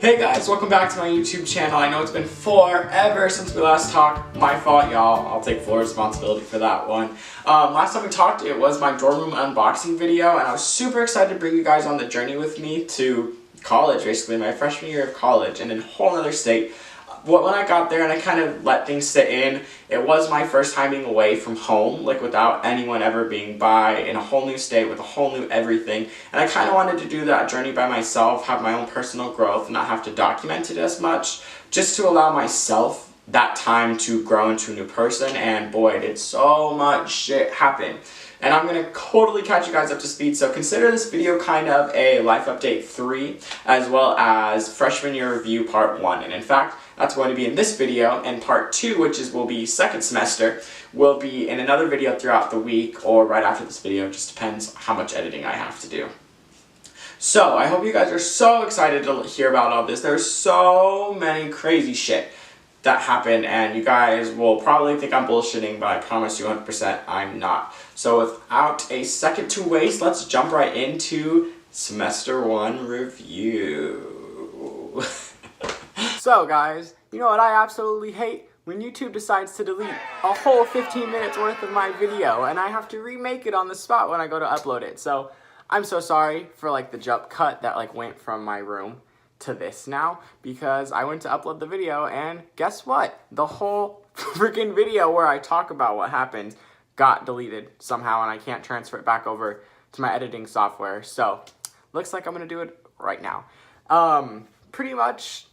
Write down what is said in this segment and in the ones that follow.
Hey guys, welcome back to my YouTube channel. I know it's been forever since we last talked. My fault, y'all. I'll take full responsibility for that one. Last time we talked, it was my dorm room unboxing video, and I was super excited to bring you guys on the journey with me to college, basically my freshman year of college, and in a whole other state. When I got there and I kind of let things sit in, it was my first time being away from home, like without anyone ever being by, in a whole new state with a whole new everything. And I kind of wanted to do that journey by myself, have my own personal growth, and not have to document it as much, just to allow myself that time to grow into a new person. And boy, did so much shit happen. And I'm going to totally catch you guys up to speed, so consider this video kind of a Life Update 3, as well as Freshman Year Review Part 1. And in fact, that's going to be in this video, and Part 2, which will be second semester, will be in another video throughout the week, or right after this video. It just depends how much editing I have to do. So, I hope you guys are so excited to hear about all this. There's so many crazy shit that happened, and you guys will probably think I'm bullshitting, but I promise you 100% I'm not. So without a second to waste, let's jump right into Semester 1 review. So guys, you know what I absolutely hate? When YouTube decides to delete a whole 15 minutes worth of my video, and I have to remake it on the spot when I go to upload it. So I'm so sorry for like the jump cut that went from my room to this now, because I went to upload the video and guess what? The whole freaking video where I talk about what happened got deleted somehow, and I can't transfer it back over to my editing software. So looks like I'm gonna do it right now. Pretty much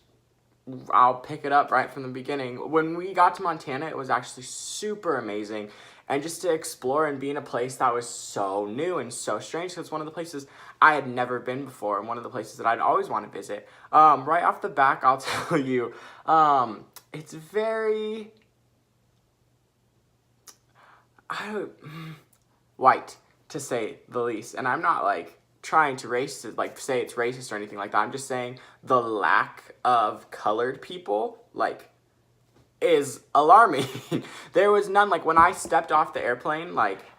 I'll pick it up right from the beginning. When we got to Montana, it was actually super amazing. And just to explore and be in a place that was so new and so strange, because it's one of the places I had never been before, and one of the places that I'd always want to visit. Right off the back, I'll tell you, it's very white, to say the least. And I'm not trying to say it's racist or anything like that. I'm just saying the lack of colored people is alarming. There was none. When I stepped off the airplane,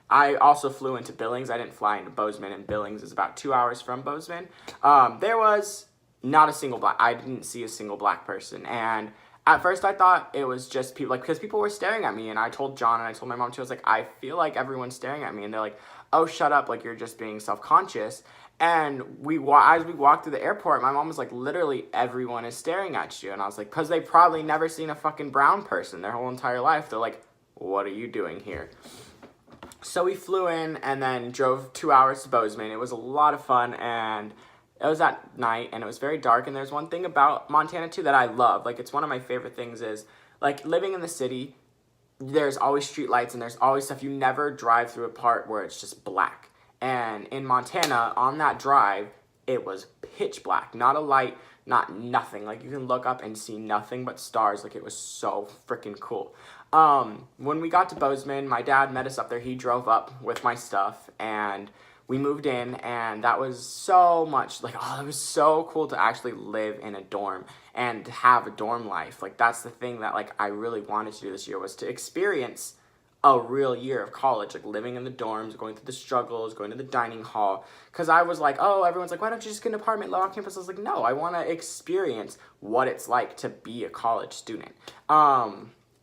I also flew into Billings. I didn't fly into Bozeman, and Billings is about 2 hours from Bozeman. There was not a single black. I didn't see a single black person. And at first I thought it was just people, because people were staring at me, and I told John and I told my mom too, I was like, I feel like everyone's staring at me. And they're like, oh, shut up, you're just being self-conscious. And as we walked through the airport, my mom was like, literally everyone is staring at you. And I was like, because they've probably never seen a fucking brown person their whole entire life. They're like, what are you doing here? So we flew in and then drove 2 hours to Bozeman. It was a lot of fun, and it was at night, and it was very dark. And there's one thing about Montana too that I love. It's one of my favorite things is, living in the city, there's always street lights and there's always stuff. You never drive through a part where it's just black. And in Montana, on that drive, it was pitch black. Not a light, not nothing. You can look up and see nothing but stars. It was so freaking cool. When we got to Bozeman, my dad met us up there. He drove up with my stuff, and we moved in, and that was so much, it was so cool to actually live in a dorm and have a dorm life. That's the thing that, I really wanted to do this year, was to experience a real year of college, living in the dorms, going through the struggles, going to the dining hall, because I was like, oh, everyone's like, why don't you just get an apartment low off campus? I was like, no, I want to experience what it's like to be a college student.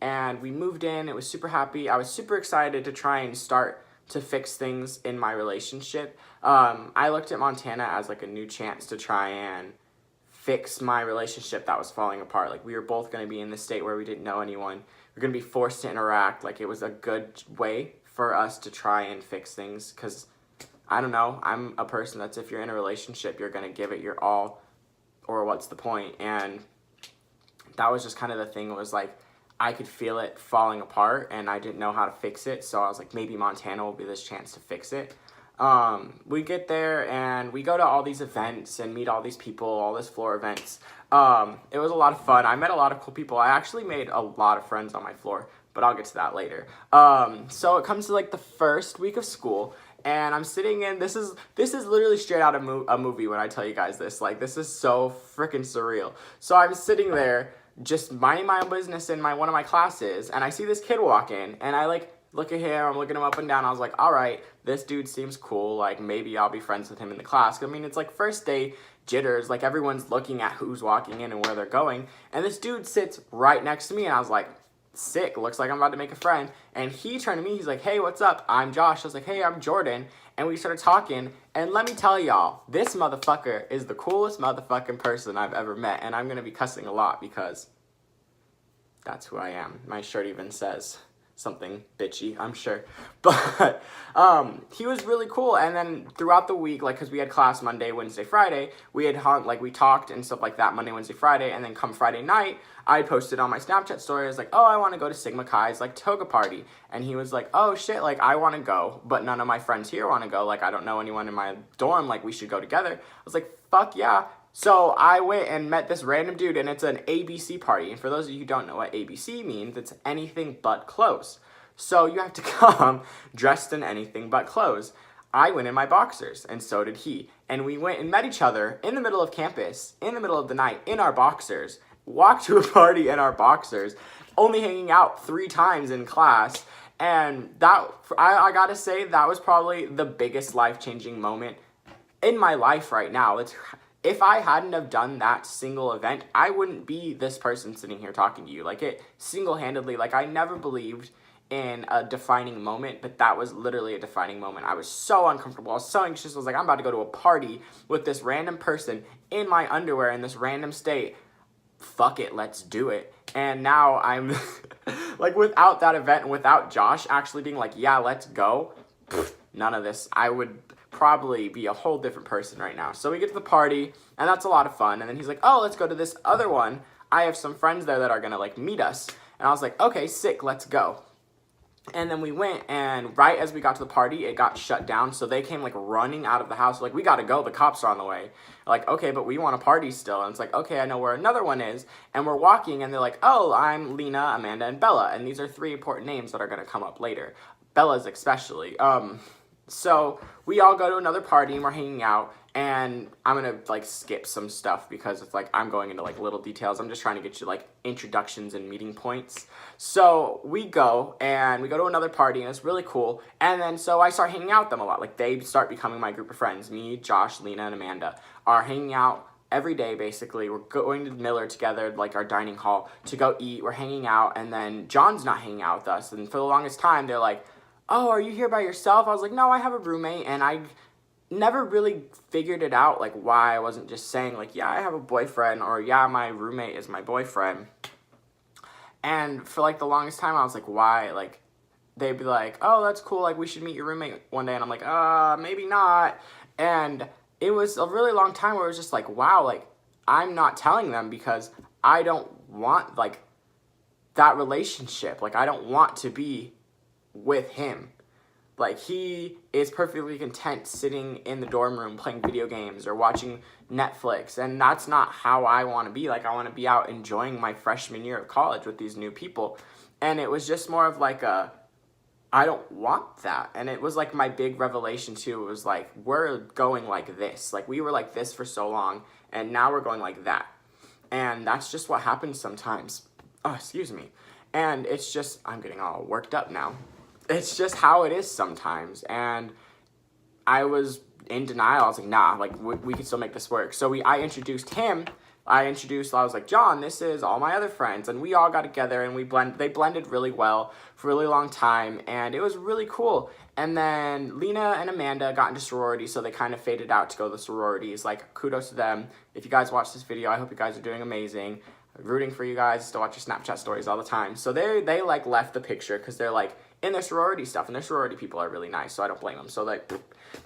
And we moved in. It was super happy. I was super excited to try and start to fix things in my relationship. I looked at Montana as a new chance to try and fix my relationship that was falling apart. We were both going to be in this state where we didn't know anyone. We were going to be forced to interact. It was a good way for us to try and fix things, because I don't know, I'm a person that's, if you're in a relationship, you're going to give it your all, or what's the point? And that was just kind of the thing. It was I could feel it falling apart, and I didn't know how to fix it, so I was like, maybe Montana will be this chance to fix it. We get there, and we go to all these events and meet all these people, all these floor events. It was a lot of fun. I met a lot of cool people. I actually made a lot of friends on my floor, but I'll get to that later. So it comes to the first week of school, and I'm sitting in, this is literally straight out of a movie when I tell you guys this. This is so freaking surreal. So I'm sitting there, just minding my own business in one of my classes, and I see this kid walk in, and I look at him, I'm looking him up and down. I was like, all right, this dude seems cool. Maybe I'll be friends with him in the class. I mean, it's first day, jitters. Like, everyone's looking at who's walking in and where they're going. And this dude sits right next to me, and I was like, sick, looks like I'm about to make a friend. And he turned to me, he's like, hey, what's up? I'm Josh. I was like, hey, I'm Jordan. And we started talking, and let me tell y'all, this motherfucker is the coolest motherfucking person I've ever met. And I'm gonna be cussing a lot because that's who I am. My shirt even says something bitchy, I'm sure. But he was really cool. And then throughout the week, like, because we had class Monday, Wednesday, Friday, we had like, we talked and stuff like that Monday, Wednesday, Friday. And then come Friday night, I posted on my Snapchat story, I was like, oh, I want to go to Sigma Chi's like toga party. And he was like, oh shit, like, I want to go, but none of my friends here want to go. Like, I don't know anyone in my dorm, like, we should go together. I was like, fuck yeah. So I went and met this random dude, and it's an ABC party. And for those of you who don't know what ABC means, it's anything but clothes. So you have to come dressed in anything but clothes. I went in my boxers, and so did he. And we went and met each other in the middle of campus, in the middle of the night, in our boxers, walked to a party in our boxers, only hanging out 3 times in class. And that, I gotta say, that was probably the biggest life-changing moment in my life right now. If I hadn't have done that single event, I wouldn't be this person sitting here talking to you. Like, it single-handedly, like, I never believed in a defining moment, but that was literally a defining moment. I was so uncomfortable. I was so anxious. I was like, I'm about to go to a party with this random person in my underwear in this random state. Fuck it, let's do it. And now I'm, like, without that event and without Josh actually being like, yeah, let's go, none of this. I would probably be a whole different person right now. So we get to the party, and that's a lot of fun. And then he's like, oh, let's go to this other one. I have some friends there that are gonna, like, meet us. And I was like, okay, sick, let's go. And then we went, and right as we got to the party, it got shut down. So they came, like, running out of the house. Like, we gotta go, the cops are on the way. Like, okay, but we want to party still. And it's like, okay, I know where another one is. And we're walking, and they're like, oh, I'm Lena, Amanda, and Bella. And these are 3 important names that are gonna come up later. Bella's especially. So we all go to another party, and we're hanging out, and I'm gonna, like, skip some stuff because it's like I'm going into, like, little details. I'm just trying to get you, like, introductions and meeting points. So we go, and we go to another party, and it's really cool. And then so I start hanging out with them a lot. Like, they start becoming my group of friends. Me, Josh, Lena, and Amanda are hanging out every day, basically. We're going to Miller together, like, our dining hall, to go eat. We're hanging out, and then John's not hanging out with us. And for the longest time, they're like, oh, are you here by yourself? I was like, no, I have a roommate. And I never really figured it out, like, why I wasn't just saying, like, yeah, I have a boyfriend, or yeah, my roommate is my boyfriend. And for, like, the longest time, I was like, why? Like, they'd be like, oh, that's cool, like, we should meet your roommate one day. And I'm like, maybe not. And it was a really long time where it was just like, wow, like, I'm not telling them because I don't want, like, that relationship. Like, I don't want to be with him. Like, he is perfectly content sitting in the dorm room playing video games or watching Netflix, and that's not how I want to be. Like, I want to be out enjoying my freshman year of college with these new people. And it was just more of like I don't want that. And it was like my big revelation too. It was like, we're going like this. Like, we were like this for so long, and now we're going like that. And that's just what happens sometimes. Oh, excuse me. And it's just, I'm getting all worked up now. It's just how it is sometimes. And I was in denial. I was like, nah, like, we can still make this work. So I introduced him. I was like, John, this is all my other friends. And we all got together, and they blended really well for a really long time. And it was really cool. And then Lena and Amanda got into sorority, so they kind of faded out to go to the sororities. Like, kudos to them. If you guys watch this video, I hope you guys are doing amazing. Rooting for you guys to watch your Snapchat stories all the time. So they like, left the picture because they're, like, in their sorority stuff, and their sorority people are really nice, so I don't blame them. So, like,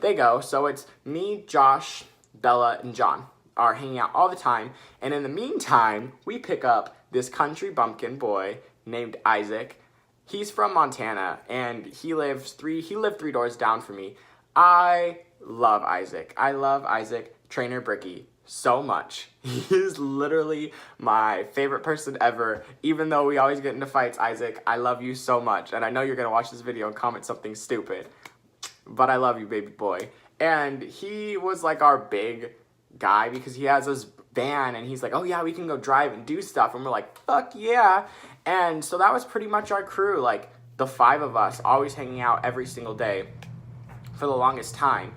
they go. So it's me, Josh, Bella, and John are hanging out all the time. And in the meantime, we pick up this country bumpkin boy named Isaac. He's from Montana, and he lived 3 doors down from me. I love Isaac. I love Isaac Trainer Bricky so much. He's literally my favorite person ever. Even though we always get into fights, Isaac, I love you so much. And I know you're gonna watch this video and comment something stupid, but I love you, baby boy. And he was like our big guy because he has this van, and he's like, oh yeah, we can go drive and do stuff. And we're like, fuck yeah. And so that was pretty much our crew, like the 5 of us always hanging out every single day for the longest time.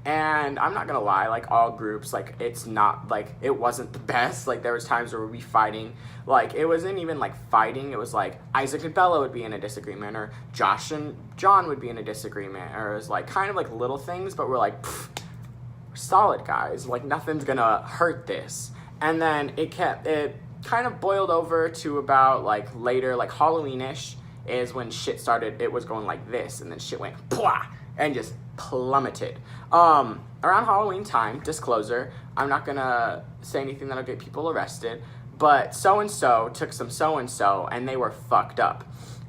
And I'm not gonna lie, like all groups, like it's not like it wasn't the best. Like there was times where we'd be fighting. Like it wasn't even like fighting. It was like Isaac and Bella would be in a disagreement, or Josh and John would be in a disagreement, or it was like kind of like little things, but we're like, we're solid guys. Like nothing's gonna hurt this. And then it kind of boiled over to about like later, like Halloween-ish is when shit started. It was going like this, and then shit went pwah, and just plummeted. Around Halloween time, disclosure, I'm not gonna say anything that'll get people arrested, but so-and-so took some so-and-so and they were fucked up.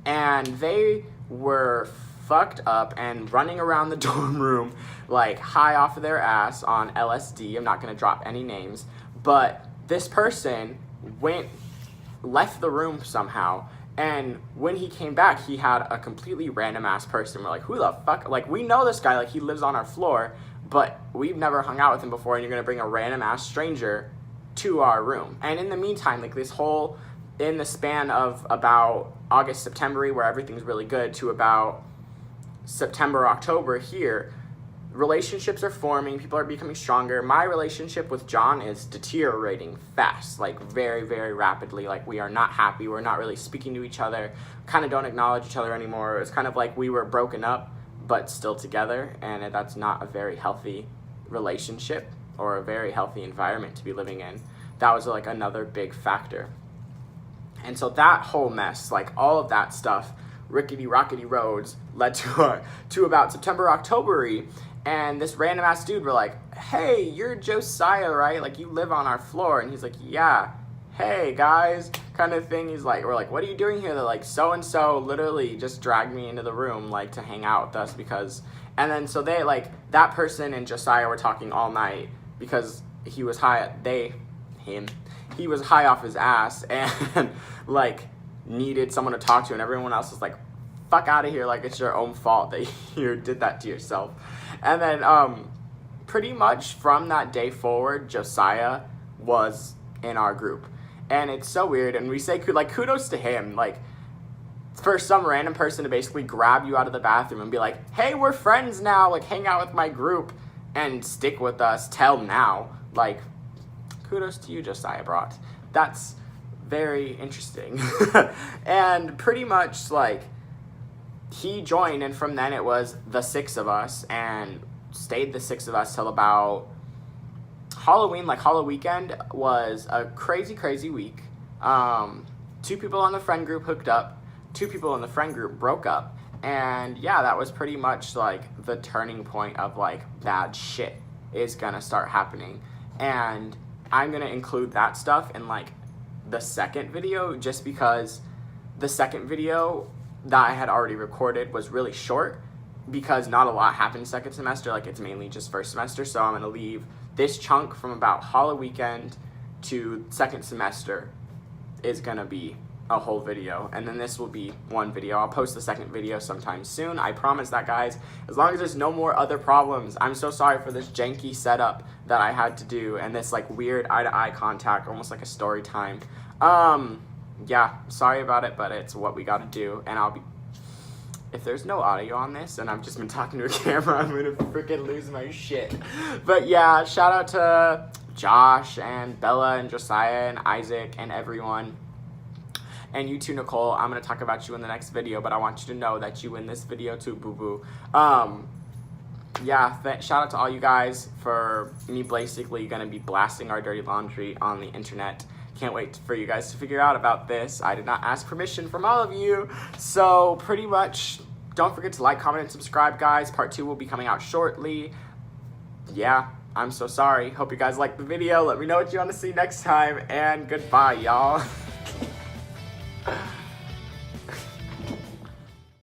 And they were fucked up and running around the dorm room like high off of their ass on LSD. I'm not gonna drop any names, but this person left the room somehow. And when he came back, he had a completely random ass person. We're like, who the fuck? Like, we know this guy, like, he lives on our floor, but we've never hung out with him before, and you're gonna bring a random ass stranger to our room. And in the meantime, like, in the span of about August, September, where everything's really good, to about September, October here, relationships are forming, people are becoming stronger. My relationship with John is deteriorating fast, like very, very rapidly. Like we are not happy, we're not really speaking to each other, kind of don't acknowledge each other anymore. It's kind of like we were broken up but still together, and that's not a very healthy relationship or a very healthy environment to be living in. That was like another big factor. And so that whole mess, like all of that stuff, rickety roads, led to about September, October-y. And this random ass dude, we're like, hey, you're Josiah, right? Like, you live on our floor. And he's like, yeah, hey, guys, kind of thing. We're like, what are you doing here? They're like, so-and-so literally just dragged me into the room, like, to hang out with us because... And then, so they, like, that person and Josiah were talking all night because he was he was high off his ass and, like, needed someone to talk to. And everyone else was like, fuck out of here, like, it's your own fault that you did that to yourself. And then pretty much from that day forward, Josiah was in our group. And it's so weird, and we say, like, kudos to him, like, for some random person to basically grab you out of the bathroom and be like, hey, we're friends now, like, hang out with my group and stick with us till now. Like, kudos to you, Josiah Brott. That's very interesting. And pretty much, like, he joined, and from then it was the 6 of us, and stayed the 6 of us till about Halloween. Like, Halloween weekend was a crazy week. 2 people on the friend group hooked up, 2 people in the friend group broke up, and yeah, that was pretty much like the turning point of like bad shit is gonna start happening. And I'm gonna include that stuff in like the second video, just because the second video that I had already recorded was really short because not a lot happened second semester. Like, it's mainly just first semester. So I'm going to leave this chunk from about Halloween weekend to second semester is going to be a whole video. And then this will be one video. I'll post the second video sometime soon. I promise that, guys. As long as there's no more other problems. I'm so sorry for this janky setup that I had to do and this like weird eye-to-eye contact, almost like a story time. Yeah, sorry about it, but it's what we gotta do, and if there's no audio on this, and I've just been talking to a camera, I'm gonna freaking lose my shit. But yeah, shout out to Josh, and Bella, and Josiah, and Isaac, and everyone. And you too, Nicole, I'm gonna talk about you in the next video, but I want you to know that you in this video too, boo-boo. Yeah, shout out to all you guys for me basically gonna be blasting our dirty laundry on the internet. Can't wait for you guys to figure out about this. I did not ask permission from all of you. So pretty much, don't forget to like, comment, and subscribe, guys. Part 2 will be coming out shortly. Yeah, I'm so sorry. Hope you guys liked the video. Let me know what you want to see next time. And goodbye, y'all.